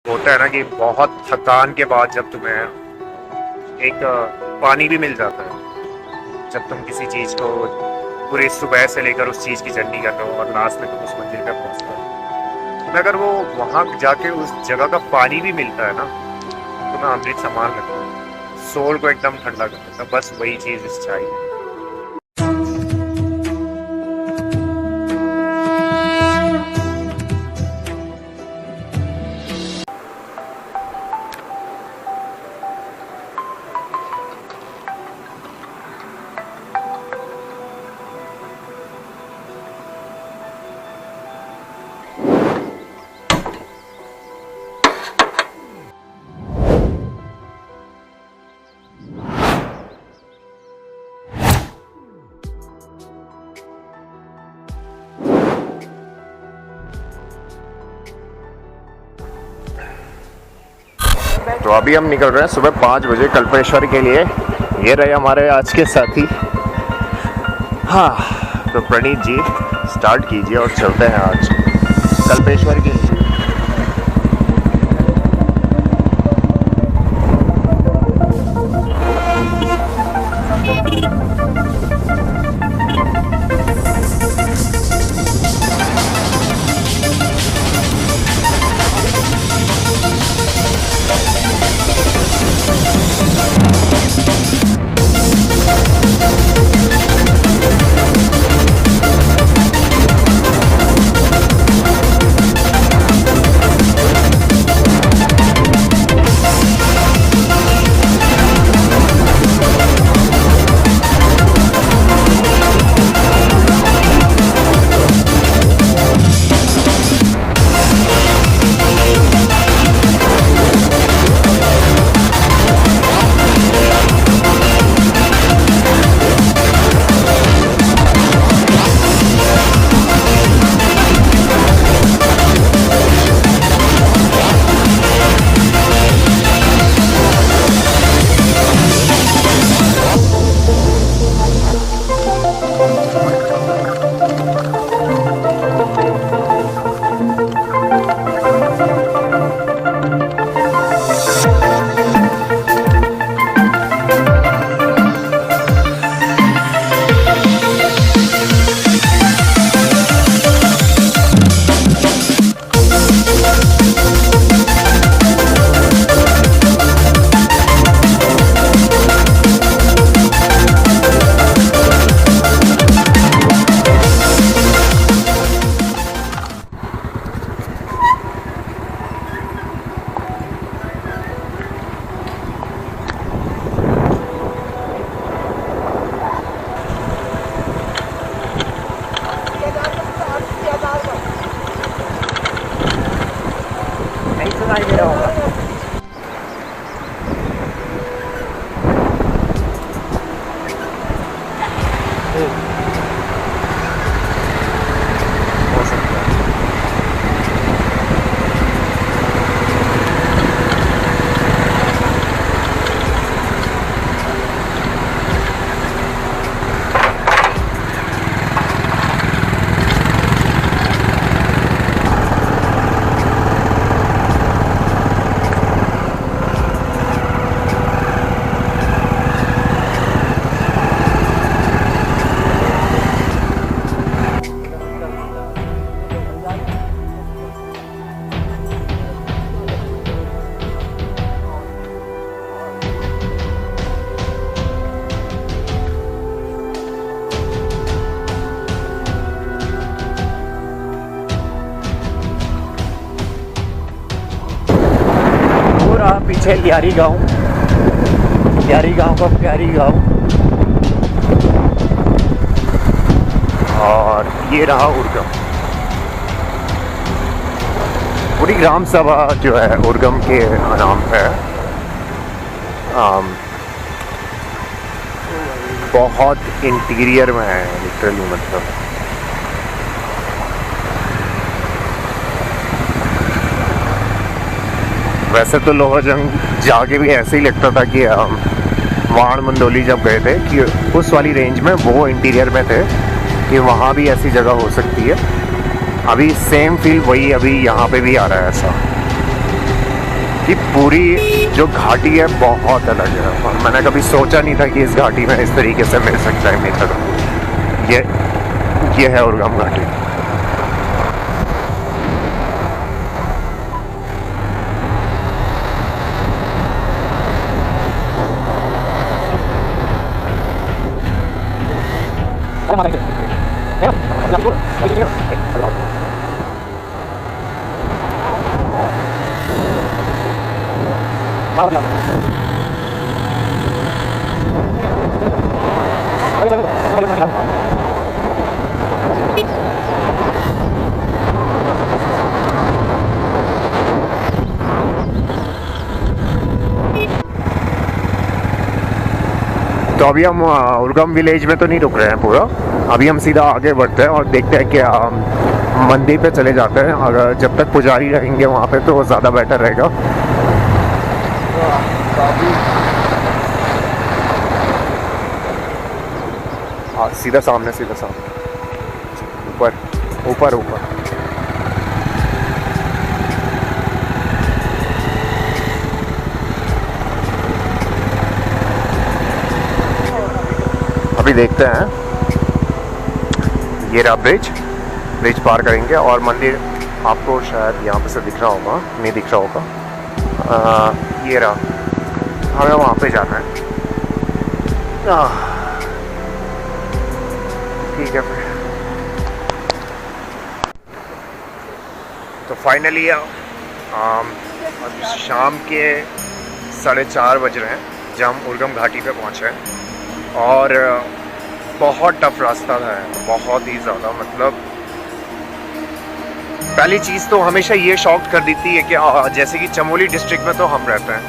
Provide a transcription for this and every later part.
होता है ना कि बहुत थकान के बाद जब तुम्हें एक पानी भी मिल जाता है, जब तुम किसी चीज़ को पूरी सुबह से लेकर उस चीज़ की जर्नी कर रहे हो और लास्ट में तुम उस मंजिल पे पहुंचते हो, तुम्हें अगर वो वहाँ जाके उस जगह का पानी भी मिलता है ना, तुम्हें अमृत समान लगता है, सोल को एकदम ठंडा कर देता है। बस वही चीज़ इस चाय में। तो अभी हम निकल रहे हैं सुबह 5 बजे कल्पेश्वर के लिए। ये रहे हमारे आज के साथी। हाँ, तो प्रणीत जी स्टार्ट कीजिए और चलते हैं आज कल्पेश्वर के लिए। पीछे लियारी गांव का प्यारी गांव, और ये रहा उर्गम। पूरी ग्राम सभा जो है उर्गम के नाम है। बहुत इंटीरियर में है लिटरली, मतलब वैसे तो लोहा जंग जाके भी ऐसे ही लगता था कि वाण मंडोली जब गए थे कि उस वाली रेंज में वो इंटीरियर में थे कि वहाँ भी ऐसी जगह हो सकती है। अभी सेम फील वही अभी यहाँ पे भी आ रहा है ऐसा। कि पूरी जो घाटी है बहुत अलग है और मैंने कभी सोचा नहीं था कि इस घाटी में इस तरीके से मिल सकता है नेचर। ये है उर्गम घाटी। तो अभी हम उर्गम विलेज में तो नहीं रुक रहे हैं पूरा, अभी हम सीधा आगे बढ़ते हैं और देखते हैं कि मंदिर पे चले जाते हैं। अगर जब तक पुजारी रहेंगे वहाँ पे तो ज़्यादा बेटर रहेगा। सीधा सामने ऊपर ऊपर ऊपर। अभी देखते हैं, ये रहा ब्रिज पार करेंगे और मंदिर आपको शायद यहाँ पे से दिख रहा होगा, नहीं दिख रहा होगा। ये रहा, हमें वहाँ पे जाना है। ठीक है फिर। तो फाइनली अभी शाम के 4:30 बज रहे हैं जब हम उर्गम घाटी पे पहुँचे हैं और बहुत टफ रास्ता था, बहुत ही ज़्यादा। मतलब पहली चीज़ तो हमेशा ये शॉक कर देती है कि जैसे कि चमोली डिस्ट्रिक्ट में तो हम रहते हैं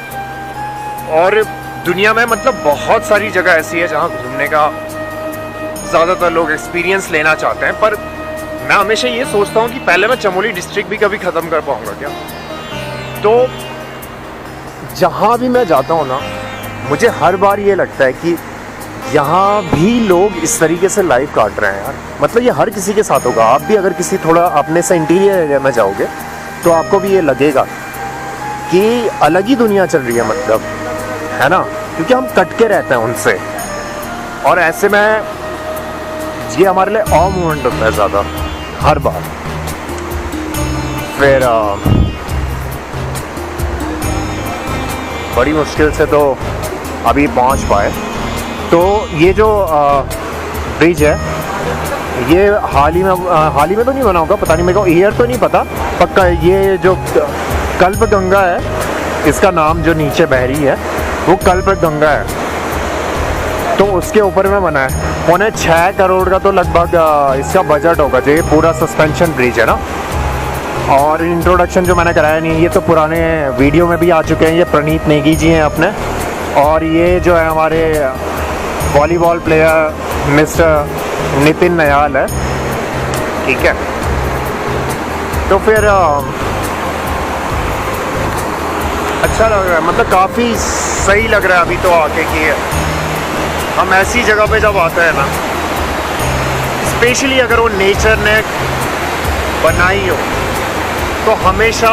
और दुनिया में मतलब बहुत सारी जगह ऐसी है जहाँ घूमने का ज़्यादातर लोग एक्सपीरियंस लेना चाहते हैं, पर मैं हमेशा ये सोचता हूँ कि पहले मैं चमोली डिस्ट्रिक्ट भी कभी ख़त्म कर पाऊँगा क्या। तो जहाँ भी मैं जाता हूँ ना, मुझे हर बार ये लगता है कि यहाँ भी लोग इस तरीके से लाइफ काट रहे हैं यार। मतलब ये हर किसी के साथ होगा। आप भी अगर किसी थोड़ा अपने से इंटीरियर एरिया में जाओगे तो आपको भी ये लगेगा कि अलग ही दुनिया चल रही है, मतलब, है ना, क्योंकि हम कट के रहते हैं उनसे। और ऐसे में ये हमारे लिए ऑ मूवमेंट होता है ज़्यादा हर बार। फिर बड़ी मुश्किल से तो अभी पहुँच पाए। तो ये जो ब्रिज है ये हाल ही में तो नहीं बना होगा, पता नहीं, मेरे को ईयर तो नहीं पता पक्का। ये जो कल्प गंगा है, इसका नाम जो नीचे बह रही है वो कल्प गंगा है। तो उसके ऊपर में बना है। 6.25 करोड़ का तो लगभग इसका बजट होगा। जो ये पूरा सस्पेंशन ब्रिज है ना, और इंट्रोडक्शन जो मैंने कराया नहीं, ये तो पुराने वीडियो में भी आ चुके हैं। ये प्रणीत नेगी जी हैं अपने, और ये जो है हमारे volleyball player mister Nitin Nayal है, ठीक है। तो फिर अच्छा लग रहा है, मतलब काफ़ी सही लग रहा है अभी तो आके कि हम ऐसी जगह पे जब आते हैं ना, स्पेशली अगर वो नेचर ने बनाई हो, तो हमेशा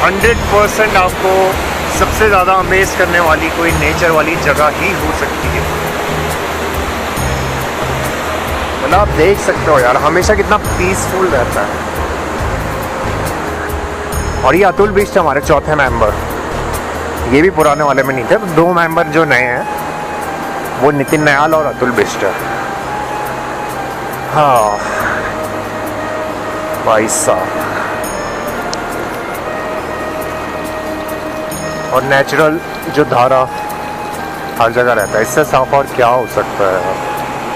100% आपको सबसे ज़्यादा अमेज करने वाली कोई नेचर वाली जगह ही हो सकती है। मतलब आप देख सकते हो यार, हमेशा कितना पीसफुल रहता है। और ये अतुल बिष्ट हमारे चौथे मेंबर, ये भी पुराने वाले में नहीं थे। 2 मेंबर जो नए हैं वो नितिन नयाल और अतुल बिष्ट है। हाँ भाई साहब, और नेचुरल जो धारा हर जगह रहता है, इससे साफ और क्या हो सकता है,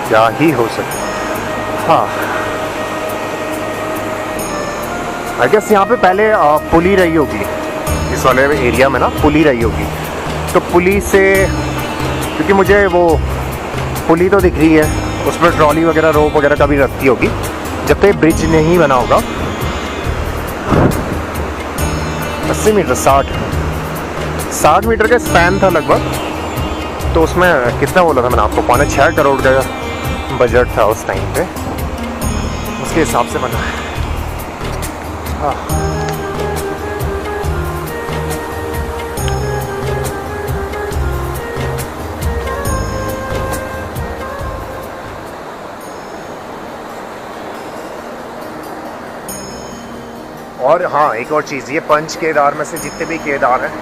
क्या ही हो सकता है। हाँ, आई गेस यहाँ पे पहले पुली रही होगी, इस वाले एरिया में ना पुली रही होगी। तो पुली से, क्योंकि मुझे वो पुली तो दिख रही है, उस पर ट्रॉली वगैरह रोप वगैरह का भी रखती होगी, जब तक ब्रिज नहीं बना होगा। 80 मीटर 60 मीटर का स्पैन था लगभग। तो उसमें कितना बोला था मैंने आपको, 6.25 करोड़ का बजट था उस टाइम पे, उसके हिसाब से बना है। हाँ, और हाँ, एक और चीज़, ये पंच केदार में से जितने भी केदार हैं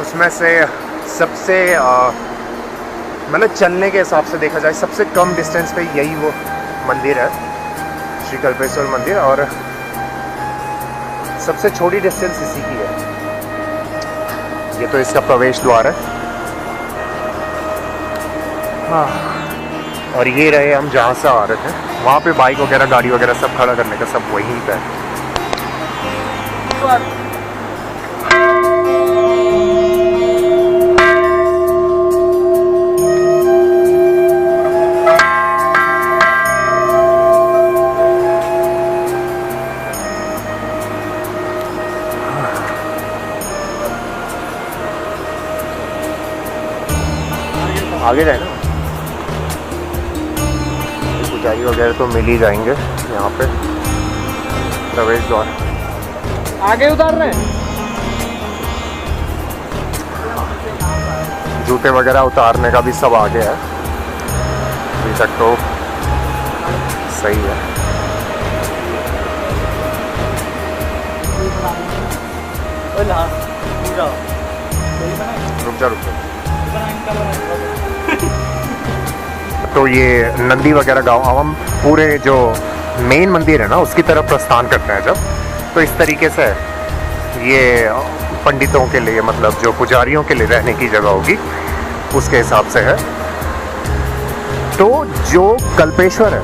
उसमें से सबसे मतलब चलने के हिसाब से देखा जाए सबसे कम डिस्टेंस पे यही वो मंदिर है, श्री कल्पेश्वर मंदिर, और सबसे छोटी डिस्टेंस इसी की है। ये तो इसका प्रवेश द्वार है। हाँ, और ये रहे हम जहाँ से आ रहे थे, वहाँ पे बाइक वगैरह गाड़ी वगैरह सब खड़ा करने का सब वहीं पे है। आगे जाए ना, पुजारी वगैरह तो मिल ही जाएंगे यहाँ पे। प्रवेश द्वार आगे उतार रहे हैं। जूते वगैरह उतारने का भी सब आगे है, अभी तक तो सही है। रुक जा। तो ये नंदी वगैरह गाँव, हम पूरे जो मेन मंदिर है ना उसकी तरफ प्रस्थान करते हैं जब, तो इस तरीके से ये पंडितों के लिए, मतलब जो पुजारियों के लिए रहने की जगह होगी उसके हिसाब से है। तो जो कल्पेश्वर है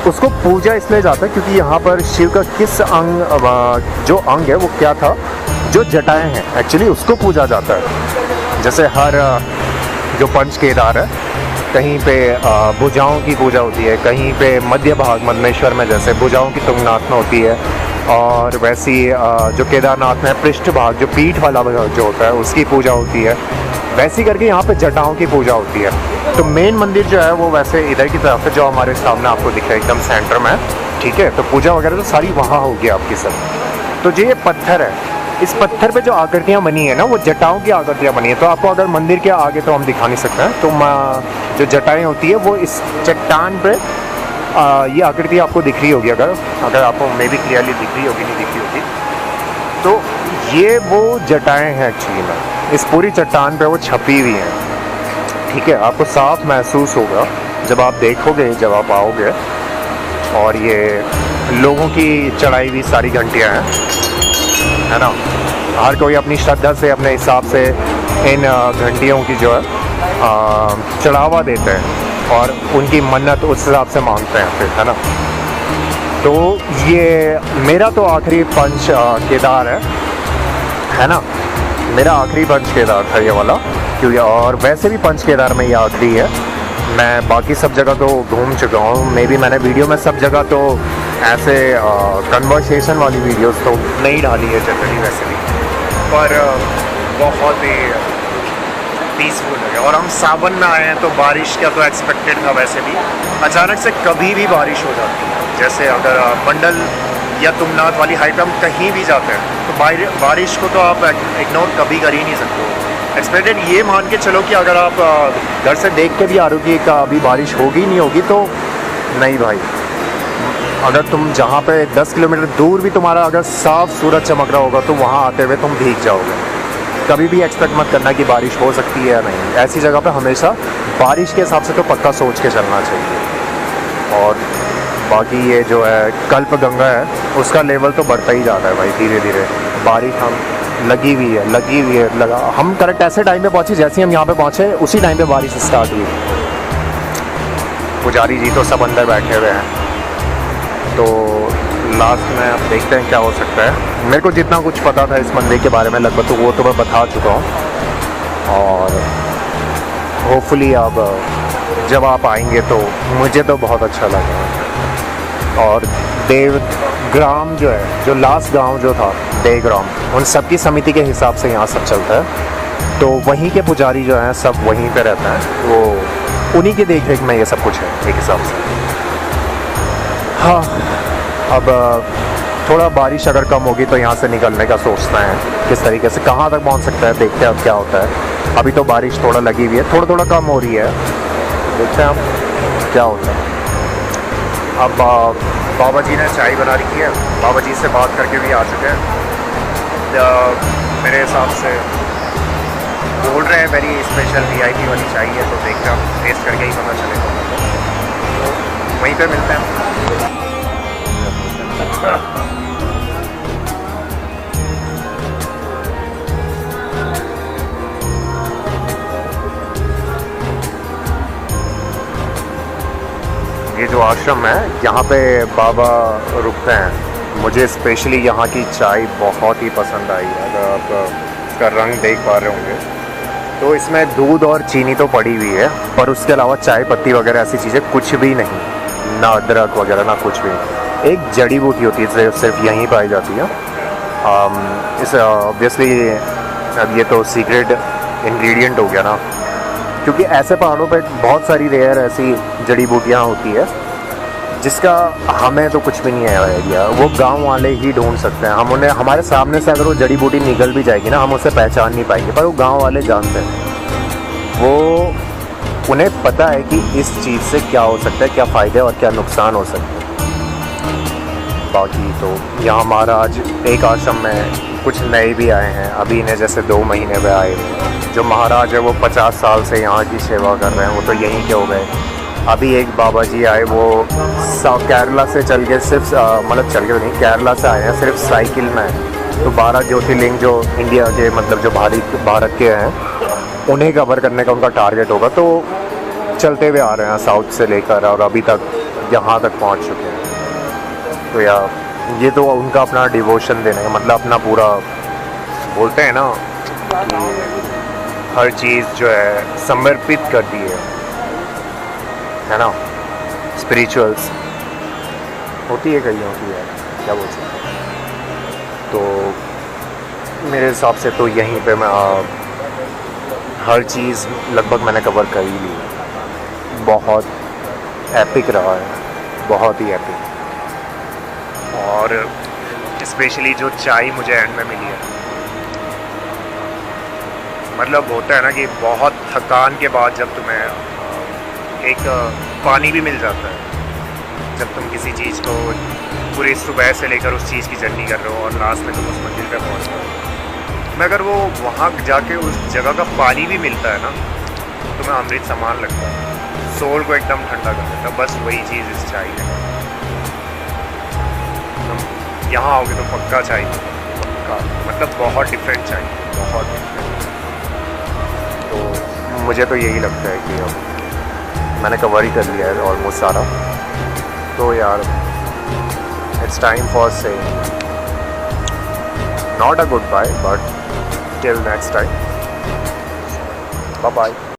उसको पूजा इसलिए जाता है क्योंकि यहाँ पर शिव का किस अंग, जो अंग है वो क्या था, जो जटाएं हैं एक्चुअली उसको पूजा जाता है। जैसे हर जो पंच केदार है, कहीं पे भुजाओं की पूजा होती है, कहीं पे मध्य भाग मदनेश्वर में जैसे भुजाओं की तुंगनाथ में होती है, और वैसी जो केदारनाथ में पृष्ठ भाग जो पीठ वाला जो होता है उसकी पूजा होती है। वैसी करके यहाँ पे जटाओं की पूजा होती है। तो मेन मंदिर जो है वो वैसे इधर की तरफ है, जो हमारे सामने आपको दिख रहा है एकदम सेंटर में, ठीक है। तो पूजा वगैरह तो सारी वहाँ होगी आपकी सब। तो जो ये पत्थर है, इस पत्थर पे जो आकृतियाँ बनी है ना वो जटाओं की आकृतियाँ बनी है। तो आपको अगर मंदिर के आगे तो हम दिखा नहीं सकते हैं, तो जो जटाएँ होती है वो इस चट्टान पे ये आकृति आपको दिख रही होगी, अगर आपको मे भी क्लियरली दिख रही होगी, नहीं दिख रही होगी। तो ये वो जटाएँ हैं एक्चुअली में, इस पूरी चट्टान पे वो छपी हुई हैं, ठीक है। आपको साफ महसूस होगा जब आप देखोगे, जब आप आओगे। और ये लोगों की चढ़ाई हुई सारी घंटियाँ हैं, है ना। हर कोई अपनी श्रद्धा से, अपने हिसाब से इन घंटियों की जो है चढ़ावा देते हैं और उनकी मन्नत उस हिसाब से मांगते हैं फिर, है ना। तो ये मेरा तो आखिरी पंच केदार है ना, मेरा आखिरी पंच केदार था ये वाला, क्योंकि और वैसे भी पंच केदार में ये आखिरी है। मैं बाकी सब जगह तो घूम चुका हूँ, मे भी मैंने वीडियो में सब जगह तो ऐसे कन्वर्सेशन वाली वीडियोस तो नहीं डाली है जनरली वैसे भी, पर बहुत ही पीसफुल है। और हम सावन में आए हैं तो बारिश का तो एक्सपेक्टेड था, वैसे भी अचानक से कभी भी बारिश हो जाती है। जैसे अगर मंडल या तुंगनाथ वाली हाइट पर हम कहीं भी जाते हैं तो बारिश को तो आप इग्नोर कभी कर ही नहीं सकते हो। एक्सपेक्टेड ये मान के चलो कि अगर आप घर से देख के भी आ रहे हो कि अभी बारिश होगी नहीं होगी, तो नहीं भाई, अगर तुम जहाँ पे 10 किलोमीटर दूर भी तुम्हारा अगर साफ सूरज चमक रहा होगा तो वहाँ आते हुए तुम भीग जाओगे। कभी भी एक्सपेक्ट मत करना कि बारिश हो सकती है या नहीं। ऐसी जगह पे हमेशा बारिश के हिसाब से तो पक्का सोच के चलना चाहिए। और बाकी ये जो है कल्प गंगा है, उसका लेवल तो बढ़ता ही जाता है भाई धीरे धीरे। बारिश हम लगी हुई है लगा। हम करेक्ट ऐसे टाइम पे पहुँचे, जैसे हम यहाँ पे पहुँचे उसी टाइम पे बारिश स्टार्ट हुई। पुजारी जी तो सब अंदर बैठे हुए हैं, तो लास्ट में अब देखते हैं क्या हो सकता है। मेरे को जितना कुछ पता था इस मंदिर के बारे में लगभग तो वो तो मैं बता चुका हूँ। और होपफुली अब जब आप आएंगे तो मुझे तो बहुत अच्छा लगा। और देवग्राम जो है, जो लास्ट गांव जो था देवग्राम, उन सब की समिति के हिसाब से यहाँ सब चलता है। तो वहीं के पुजारी जो हैं सब वहीं पे रहते हैं, वो उन्हीं की देख रेख में ये सब कुछ है एक हिसाब से। हाँ, अब थोड़ा बारिश अगर कम होगी तो यहाँ से निकलने का सोचना है, किस तरीके से कहाँ तक पहुँच सकता है, देखते हैं अब क्या होता है। अभी तो बारिश थोड़ा लगी हुई है, थोड़ा कम हो रही है, देखते हैं अब क्या होता है। अब बाबा जी ने चाय बना रखी है, बाबा जी से बात करके भी आ चुके हैं। मेरे हिसाब से बोल रहे हैं वेरी स्पेशल VIP वाली चाय है, तो देखते हैं, टेस्ट करके ही पता चलेगा। तो वहीं पे मिलते हैं। ये जो आश्रम है यहाँ पे बाबा रुकते हैं। मुझे स्पेशली यहाँ की चाय बहुत ही पसंद आई। अगर आप इसका रंग देख पा रहे होंगे तो इसमें दूध और चीनी तो पड़ी हुई है, पर उसके अलावा चाय पत्ती वगैरह ऐसी चीज़ें कुछ भी नहीं, ना अदरक वगैरह ना कुछ भी। एक जड़ी बूटी होती है सिर्फ यहीं पाई जाती है। इस ऑब्वियसली अब ये तो सीक्रेट इंग्रेडिएंट हो गया ना, क्योंकि ऐसे पहाड़ों पे बहुत सारी रेयर ऐसी जड़ी बूटियाँ होती है जिसका हमें तो कुछ भी नहीं है आइडिया। वो गांव वाले ही ढूंढ सकते हैं। हम उन्हें, हमारे सामने से अगर वो जड़ी बूटी निकल भी जाएगी ना, हम उसे पहचान नहीं पाएंगे, पर वो गांव वाले जानते हैं। वो उन्हें पता है कि इस चीज़ से क्या हो सकता है, क्या फ़ायदे और क्या नुकसान हो सकते हैं। बाकी तो यहाँ महाराज एक आश्रम में कुछ नए भी आए हैं, अभी इन्हें जैसे 2 महीने में आए हैं। जो महाराज है वो 50 साल से यहाँ की सेवा कर रहे हैं, वो तो यहीं के हो गए। अभी एक बाबा जी आए, वो केरला से चल के सिर्फ मतलब चल के नहीं, केरला से आए हैं, सिर्फ साइकिल में। तो 12 ज्योतिर्लिंग जो इंडिया के मतलब जो भारत के हैं उन्हें कवर करने का उनका टारगेट होगा। तो चलते हुए आ रहे हैं साउथ से लेकर, और अभी तक यहाँ तक पहुँच चुके हैं। तो यार ये तो उनका अपना डिवोशन देने का मतलब, अपना पूरा बोलते हैं ना कि हर चीज़ जो है समर्पित कर दी है ना। स्पिरिचुअल्स होती है कईयों की, है क्या बोल सकते हैं। तो मेरे हिसाब से तो यहीं पे मैं हर चीज़ लगभग मैंने कवर कर ही ली है। बहुत एपिक रहा है, बहुत ही एपिक। और स्पेशली जो चाय मुझे एंड में मिली है, मतलब होता है ना कि बहुत थकान के बाद जब तुम्हें एक पानी भी मिल जाता है, जब तुम किसी चीज़ को पूरी सुबह से लेकर उस चीज़ की जर्नी कर रहे हो और लास्ट में तुम उस मंजिल पे पहुँच रहे हो। मगर वो वहाँ जाके उस जगह का पानी भी मिलता है ना, तुम्हें अमृत समान लगता है, सोल को एकदम ठंडा कर देता है। बस वही चीज़ इस चाय है। तुम यहाँ आओगे तो पक्का चाय, पक्का मतलब बहुत डिफरेंट चाय, बहुत डिफरेंट। तो मुझे तो यही लगता है कि अब मैंने कवर ही कर लिया है ऑलमोस्ट सारा। तो यार it's time for saying not a goodbye, but till next time, bye bye.